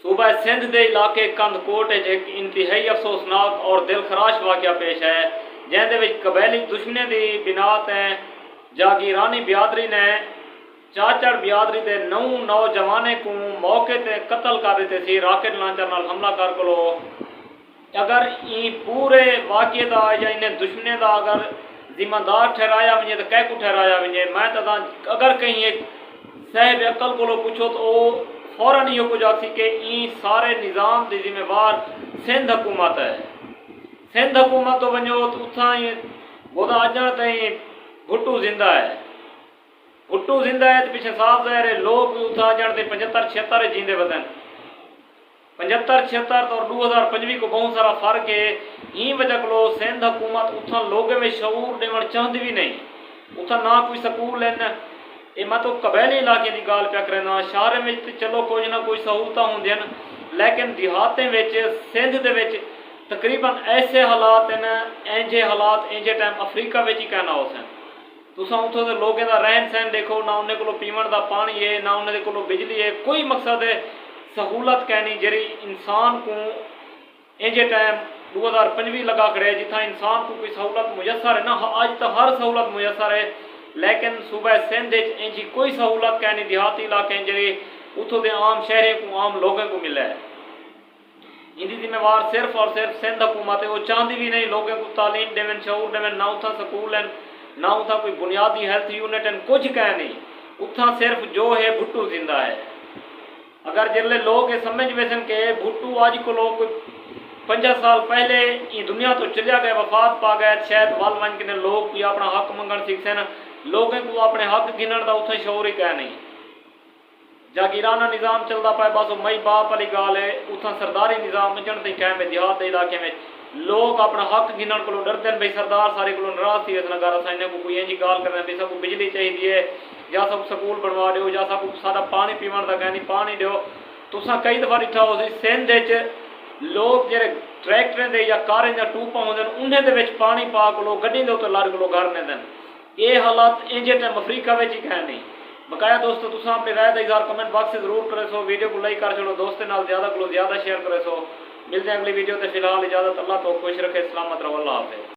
सूबा सिंध के इलाके कंदकोट एक इंतहाई अफसोसनाक और दिलखराश वाक़या पेश है जैसे कबैली दुश्मनी की बिना ते जागीरानी बिरादरी ने चाचड़ बिरादरी के 9 नौजवाने को मौके ते कत्ल कर दिते सी राकेट लॉन्चर नाल हमला कर को। अगर ई पूरे वाक़े का या इन्हें दुश्मनी का अगर जिम्मेदार ठहराया वजे तो कै को ठहराया वजे। मैं तो अगर कहीं एक साहिब अकल को पूछो तो फौरन यो कुछ आखी कि ई सारे निज़ाम की जिम्मेवार सिंध हुकूमत है। सिंध हुकूमत तो वजो तो उथा बोदा अजण ताईं भुट्टू जिंदा है। भुट्टू जिंदा है तो पिछले साफ ज़ाहिर है लोग उथा अजण ते 75-76 जींदे वधन 75-76 और 2025 को बहुत सारा फर्क है। ई वजह को सिंध हुकूमत उथा लोगों में शऊर देवण चाहती भी नहीं। उथा ना कोई स्कूल है ये मैं तो कबैली इलाके की गाल प्या करना। शहर में तो चलो कोई ना कोई सहूलत होंगे लेकिन देहातें सिंध के तकरीबन ऐसे हालात हैं इंजे हालात इंजे टाइम अफ्रीका में ही कहना हो सन। तुसा उतों के लोगों का रहन सहन देखो ना उन्हें को पीवन का पानी है ना उन्हें को बिजली है। कोई मकसद है सहूलत कहनी जी इंसान को इंजे टाइम 2025 लगा करे जिथा इंसान को कोई सहूलत मुयसर है ना। अज तो हर सहूलत मुयसर है लेकिन सूबा सिंध इंजी कोई सहूलत कहनी देहाती इलाके जी उतों के आम शहरी को आम लोगों को मिला है। इनकी जिम्मेवार सिर्फ और सिर्फ सिंध हुकूमत है। वो चाहती भी नहीं लोगों को तालीम देवन शऊर देवन ना उथा स्कूल हैं ना उथा कोई बुनियादी हेल्थ यूनिट हैं कुछ कह नहीं। उथा सिर्फ जो है भुट्टू जिंदा है। अगर जिले लोग ये समझ वेसन के भुट्टू आज को लोग 50 साल पहले ये दुनिया तो चलिया गए वफात पा गए शायद वाल वन के लोग भी अपना हक मंगन सीख सन लोगों को अपने हक गिनण का उथा शौर ही कह नहीं। जागीराना निज़ाम चलता पाए बस मई बाप वाली गाल है। उथा सरदारी निज़ाम अचण तई कायम है। देहात के इलाके में लोग अपना हक गिनण को डरते हैं। भाई सरदार सारे को नाराज थी इस नगर असा इन्हें को कोई इंजी गाल करना भी सबको बिजली चाहिए है या सब स्कूल बनवा दो या सब सारा पानी पीवन का कहनी पानी दो। तुसा कई दफा डिठा हो सिंध लोग जो ट्रैक्टर के या कारें या टूपा होंगे उन्हें पानी पा को गड्डी के उत्ते लड़ को घर ने दिन ये हालात इंजे टाइम अफ्रीका में ही कह नहीं। बकाया दोस्तों तुसा अपनी राय का इज़हार कमेंट बॉक्स से जरूर करे सो। वीडियो को लाइक कर छोड़ो दोस्तों नाल ज़्यादा को ज़्यादा शेयर करे सो। मिलते हैं अगली वीडियो से फिलहाल इजाज़त। अल्लाह तो खुश रखे सलामत रहो। अल्लाह हाफ़िज़।